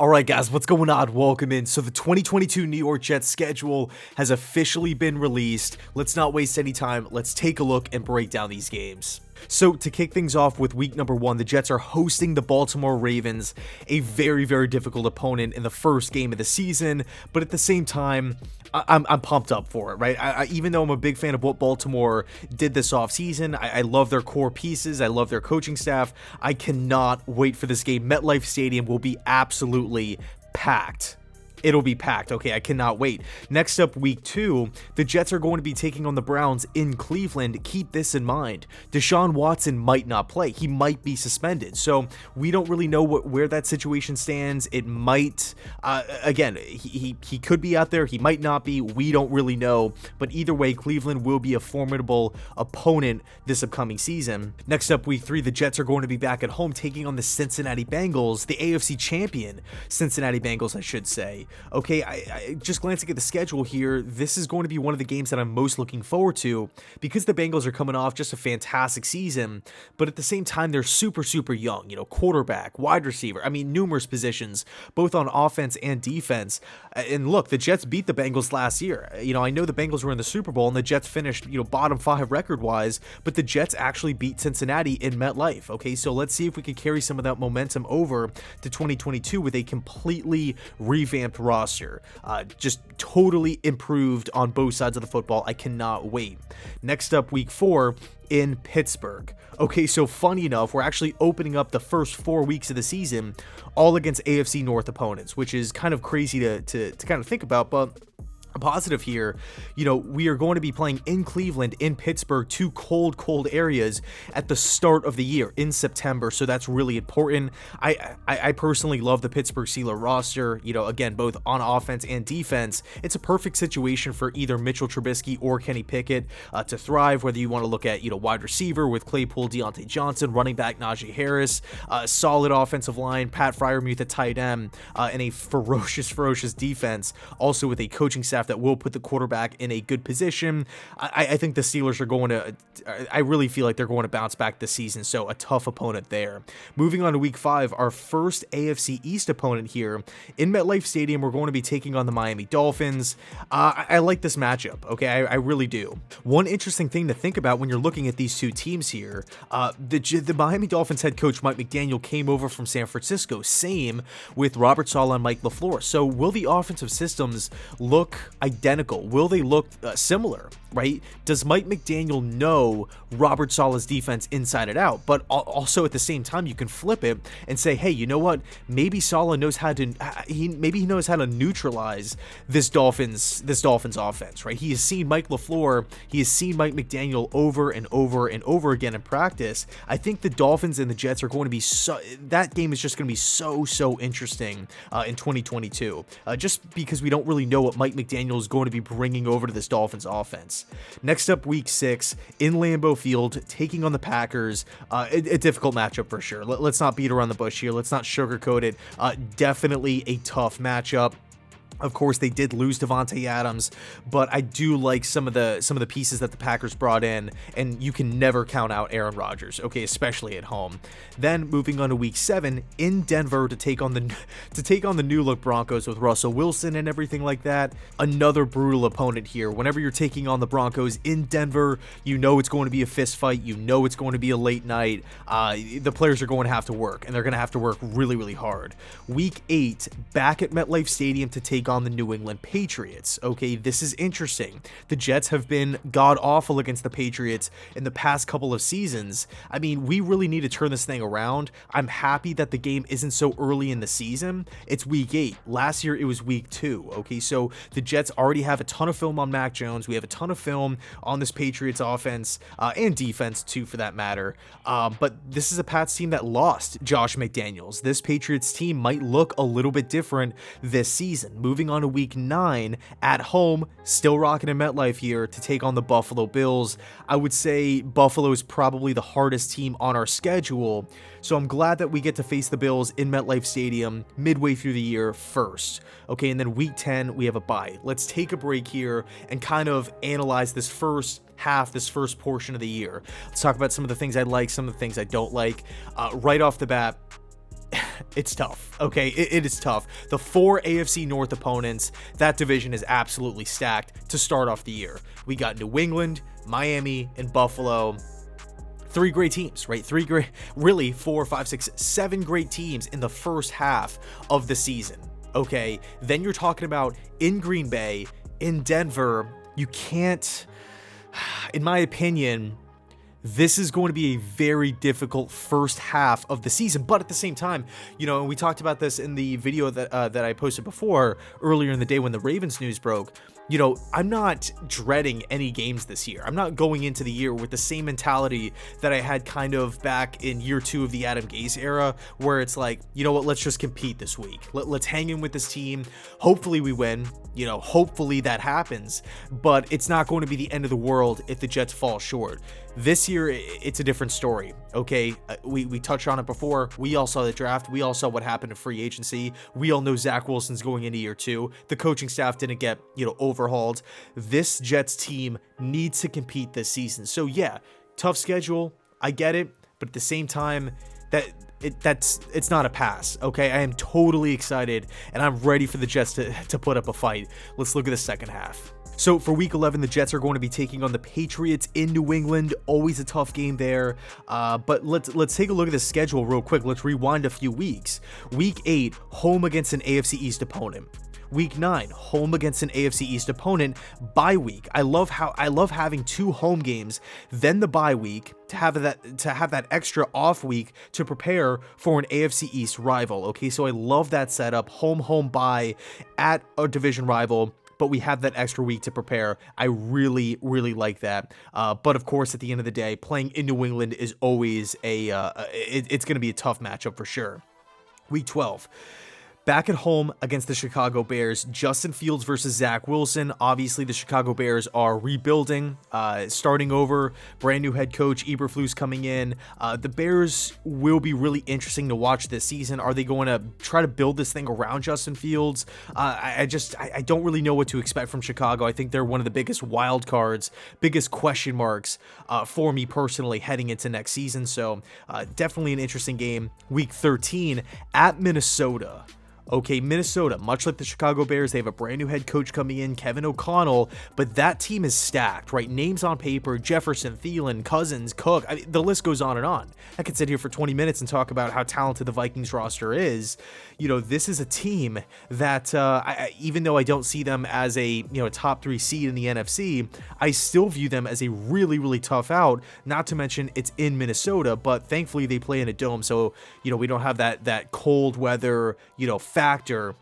All right, guys, what's going on? Welcome in. So the 2022 New York Jets schedule has officially been released. Let's not waste any time. Let's take a look and break down these games. So to kick things off with week number 1, the Jets are hosting the Baltimore Ravens, a very, very difficult opponent in the first game of the season. But at the same time, I'm pumped up for it, right? Even though I'm a big fan of what Baltimore did this offseason, I love their core pieces. I love their coaching staff. I cannot wait for this game. MetLife Stadium will be absolutely packed. It'll be packed. Okay, I cannot wait. Next up, week 2, the Jets are going to be taking on the Browns in Cleveland. Keep this in mind. Deshaun Watson might not play. He might be suspended. So we don't really know where that situation stands. It might, again, he could be out there. He might not be. We don't really know. But either way, Cleveland will be a formidable opponent this upcoming season. Next up, week 3, the Jets are going to be back at home taking on the Cincinnati Bengals, the AFC champion Cincinnati Bengals, I should say. Okay, I just glancing at the schedule here, this is going to be one of the games that I'm most looking forward to because the Bengals are coming off just a fantastic season, but at the same time, they're super, super young, quarterback, wide receiver, numerous positions, both on offense and defense. And look, the Jets beat the Bengals last year. I know the Bengals were in the Super Bowl and the Jets finished, bottom 5 record-wise, but the Jets actually beat Cincinnati in MetLife. Okay, so let's see if we could carry some of that momentum over to 2022 with a completely revamped roster, just totally improved on both sides of the football. I cannot wait. Next up, week 4 in Pittsburgh. Okay, so funny enough, we're actually opening up the first 4 weeks of the season all against AFC North opponents, which is kind of crazy to kind of think about, but a positive here, we are going to be playing in Cleveland, in Pittsburgh, 2 cold areas at the start of the year in September. So that's really important. I personally love the Pittsburgh Steelers roster, again, both on offense and defense. It's a perfect situation for either Mitchell Trubisky or Kenny Pickett to thrive, whether you want to look at, wide receiver with Claypool, Deontay Johnson, running back Najee Harris, solid offensive line, Pat Freiermuth at tight end, and a ferocious defense, also with a coaching staff that will put the quarterback in a good position. I think the Steelers are going to, I really feel like they're going to bounce back this season, so a tough opponent there. Moving on to week 5, our first AFC East opponent here. In MetLife Stadium, we're going to be taking on the Miami Dolphins. I like this matchup, okay? I really do. One interesting thing to think about when you're looking at these two teams here, the Miami Dolphins head coach Mike McDaniel came over from San Francisco, same with Robert Saleh and Mike LaFleur. So will the offensive systems look identical? Will they look similar, right? Does Mike McDaniel know Robert Saleh's defense inside and out? But also at the same time, you can flip it and say, hey, you know what? Maybe Saleh knows how to, he knows how to neutralize this Dolphins offense, right? He has seen Mike LaFleur, he has seen Mike McDaniel over and over again in practice. I think the Dolphins and the Jets are going to be that game is just going to be so interesting in 2022, just because we don't really know what Mike McDaniel is going to be bringing over to this Dolphins offense. Next up, week 6 in Lambeau Field, taking on the Packers. A difficult matchup for sure. Let's not beat around the bush here. Let's not sugarcoat it. Definitely a tough matchup. Of course, they did lose Devontae Adams, but I do like some of the pieces that the Packers brought in, and you can never count out Aaron Rodgers, okay, especially at home. Then moving on to week 7 in Denver to take on the new look Broncos with Russell Wilson and everything like that. Another brutal opponent here. Whenever you're taking on the Broncos in Denver, it's going to be a fist fight. It's going to be a late night. The players are going to have to work, and they're going to have to work really hard. Week 8 back at MetLife Stadium to take on the New England Patriots. Okay, this is interesting. The Jets have been god-awful against the Patriots in the past couple of seasons. We really need to turn this thing around. I'm happy that the game isn't so early in the season. It's week 8. Last year, it was week 2. Okay, so the Jets already have a ton of film on Mac Jones. We have a ton of film on this Patriots offense and defense, too, for that matter. But this is a Pats team that lost Josh McDaniels. This Patriots team might look a little bit different this season. Moving on to week 9 at home, still rocking in MetLife here to take on the Buffalo Bills. I would say Buffalo is probably the hardest team on our schedule, so I'm glad that we get to face the Bills in MetLife Stadium midway through the year first. Okay, and then week 10, we have a bye. Let's take a break here and kind of analyze this first portion of the year. Let's talk about some of the things I like, some of the things I don't like. Right off the bat, it's tough, okay? It is tough. The 4 AFC North opponents, that division is absolutely stacked to start off the year. We got New England, Miami, and Buffalo. 3 great teams, right? 3 great, really 4, 5, 6, 7 great teams in the first half of the season, okay? Then you're talking about in Green Bay, in Denver. You can't, in my opinion, this is going to be a very difficult first half of the season. But at the same time, you know, and we talked about this in the video that I posted before earlier in the day when the Ravens news broke. You know, I'm not dreading any games this year. I'm not going into the year with the same mentality that I had kind of back in year 2 of the Adam Gase era, where it's like, you know what, let's just compete this week. Let's hang in with this team. Hopefully we win. You know, hopefully that happens. But it's not going to be the end of the world if the Jets fall short. This year, it's a different story, okay? We touched on it before. We all saw the draft. We all saw what happened to free agency. We all know Zach Wilson's going into year 2. The coaching staff didn't get, you know, overhauled. This Jets team needs to compete this season. So yeah, tough schedule. I get it. But at the same time, it's not a pass, okay? I am totally excited, and I'm ready for the Jets to put up a fight. Let's look at the second half. So for week 11, the Jets are going to be taking on the Patriots in New England. Always a tough game there. But let's take a look at the schedule real quick. Let's rewind a few weeks. Week 8, home against an AFC East opponent. Week 9, home against an AFC East opponent. Bye week. I love having 2 home games, then the bye week to have that extra off week to prepare for an AFC East rival. Okay, so I love that setup. Home bye at a division rival, but we have that extra week to prepare. I really, really like that. But of course, at the end of the day, playing in New England is always it's going to be a tough matchup for sure. Week 12. Back at home against the Chicago Bears, Justin Fields versus Zach Wilson. Obviously, the Chicago Bears are rebuilding, starting over. Brand new head coach, Eberflus coming in. The Bears will be really interesting to watch this season. Are they going to try to build this thing around Justin Fields? I don't really know what to expect from Chicago. I think they're one of the biggest wild cards, biggest question marks for me personally heading into next season. So definitely an interesting game. Week 13 at Minnesota. Okay, Minnesota, much like the Chicago Bears, they have a brand new head coach coming in, Kevin O'Connell, but that team is stacked, right? Names on paper, Jefferson, Thielen, Cousins, Cook, I mean, the list goes on and on. I could sit here for 20 minutes and talk about how talented the Vikings roster is. You know, this is a team that, even though I don't see them as a, top 3 seed in the NFC, I still view them as a really, really tough out, not to mention it's in Minnesota, but thankfully they play in a dome, so, we don't have that cold weather, factor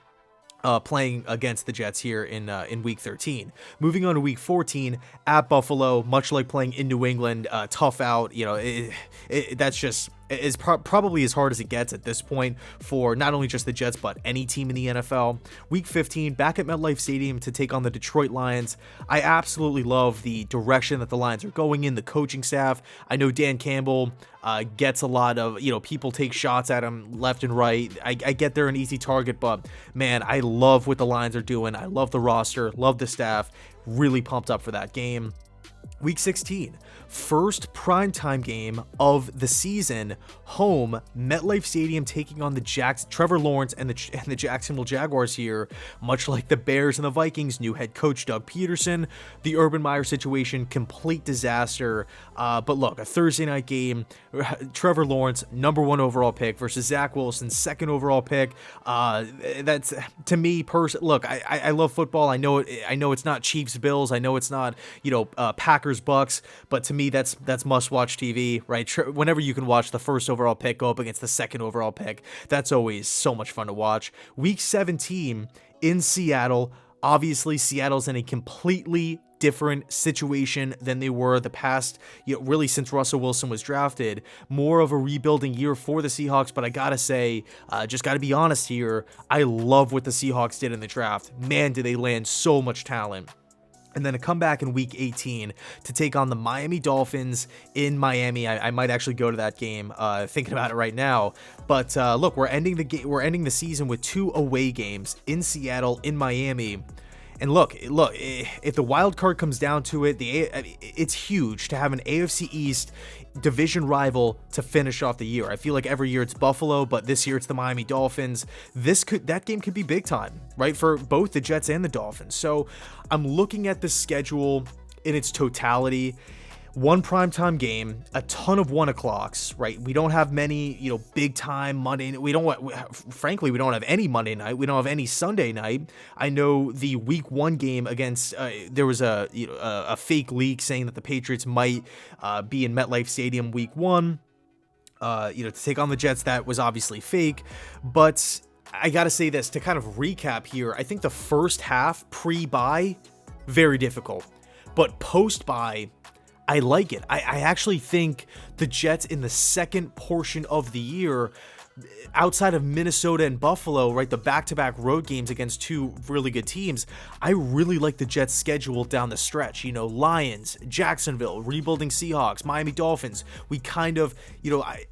playing against the Jets here in week 13. Moving on to week 14 at Buffalo, much like playing in New England, tough out. That's just is probably as hard as it gets at this point for not only just the Jets, but any team in the NFL. Week 15, back at MetLife Stadium to take on the Detroit Lions. I absolutely love the direction that the Lions are going in, the coaching staff. I know Dan Campbell gets a lot of, people take shots at him left and right. I get they're an easy target, but man, I love what the Lions are doing. I love the roster, love the staff, really pumped up for that game. Week 16, first primetime game of the season, home, MetLife Stadium taking on the Trevor Lawrence and the Jacksonville Jaguars here, much like the Bears and the Vikings, new head coach Doug Peterson, the Urban Meyer situation, complete disaster. But look, a Thursday night game, Trevor Lawrence, number 1 overall pick versus Zach Wilson, 2nd overall pick. That's, to me, look, I love football. I know it's not Chiefs Bills. I know it's not, Packers Bucks, but to me that's must-watch TV, right? Whenever you can watch the first overall pick go up against the 2nd overall pick, that's always so much fun to watch. Week 17 in Seattle. Obviously, Seattle's in a completely different situation than they were the past, really since Russell Wilson was drafted. More of a rebuilding year for the Seahawks, but I gotta say, just gotta be honest here, I love what the Seahawks did in the draft. Man, did they land so much talent. And then a comeback in week 18 to take on the Miami Dolphins in Miami. I might actually go to that game, thinking about it right now. But look, we're ending the season with 2 away games in Seattle, in Miami. And look, if the wild card comes down to it, it's huge to have an AFC East division rival to finish off the year. I feel like every year it's Buffalo, but this year it's the Miami Dolphins. That game could be big time, right, for both the Jets and the Dolphins. So I'm looking at the schedule in its totality. One primetime game, a ton of 1 o'clocks, right? We don't have many, big time Monday. Frankly, we don't have any Monday night. We don't have any Sunday night. I know the week 1 game against, there was a fake leak saying that the Patriots might be in MetLife Stadium week 1, to take on the Jets. That was obviously fake, but I got to say this to kind of recap here. I think the first half pre-bye, very difficult, but post-bye, I like it. I actually think the Jets in the second portion of the year, outside of Minnesota and Buffalo, right, the back-to-back road games against 2 really good teams, I really like the Jets' schedule down the stretch. Lions, Jacksonville, rebuilding Seahawks, Miami Dolphins. We kind of,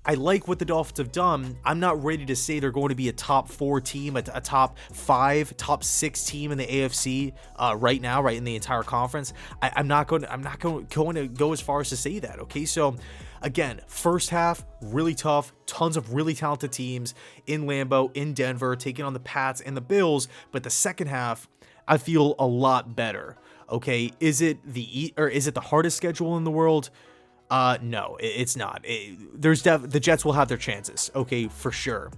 I like what the Dolphins have done. I'm not ready to say they're going to be a top 4 team, a top 5, top 6 team in the AFC right now, right, in the entire conference. I'm not going to go as far as to say that. Okay, so again, first half, really tough, tons of really talented teams in Lambeau, in Denver, taking on the Pats and the Bills, but the second half, I feel a lot better. Okay, is it the hardest schedule in the world? No, it's not. The Jets will have their chances, okay, for sure.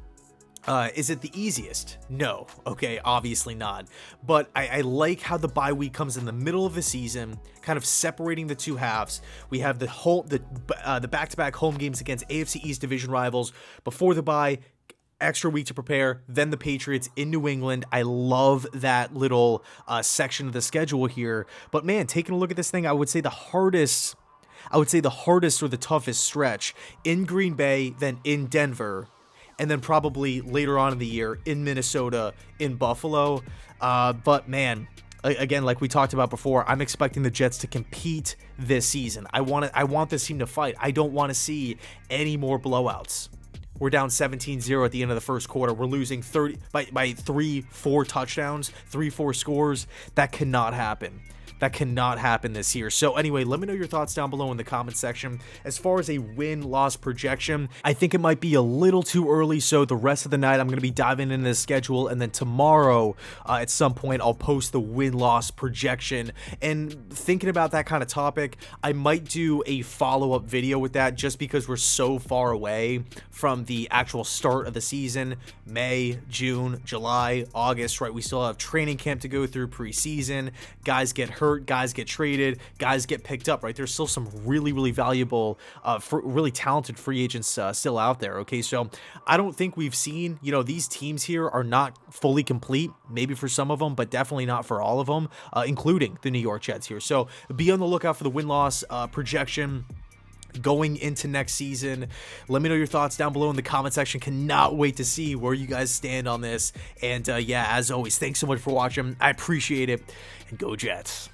Is it the easiest? No. Okay, obviously not. But I like how the bye week comes in the middle of the season, kind of separating the two halves. We have the back-to-back home games against AFC East division rivals before the bye, extra week to prepare, then the Patriots in New England. I love that little section of the schedule here. But man, taking a look at this thing, I would say the hardest or the toughest stretch in Green Bay, then in Denver, and then probably later on in the year in Minnesota, in Buffalo. But man, again, like we talked about before, I'm expecting the Jets to compete this season. I want this team to fight. I don't want to see any more blowouts. We're down 17-0 at the end of the first quarter. We're losing 30 by 3-4 touchdowns, 3-4 scores. That cannot happen. That cannot happen this year. So anyway, let me know your thoughts down below in the comment section. As far as a win-loss projection, I think it might be a little too early, so the rest of the night I'm going to be diving into the schedule, and then tomorrow at some point I'll post the win-loss projection. And thinking about that kind of topic, I might do a follow-up video with that just because we're so far away from the actual start of the season. May, June, July, August, right? We still have training camp to go through, preseason. Guys get hurt. Guys get traded, guys get picked up, right? There's still some really, really valuable, really talented free agents still out there, okay? So I don't think we've seen, these teams here are not fully complete, maybe for some of them, but definitely not for all of them, including the New York Jets here. So be on the lookout for the win-loss projection going into next season. Let me know your thoughts down below in the comment section. Cannot wait to see where you guys stand on this. And yeah, as always, thanks so much for watching. I appreciate it. And go Jets.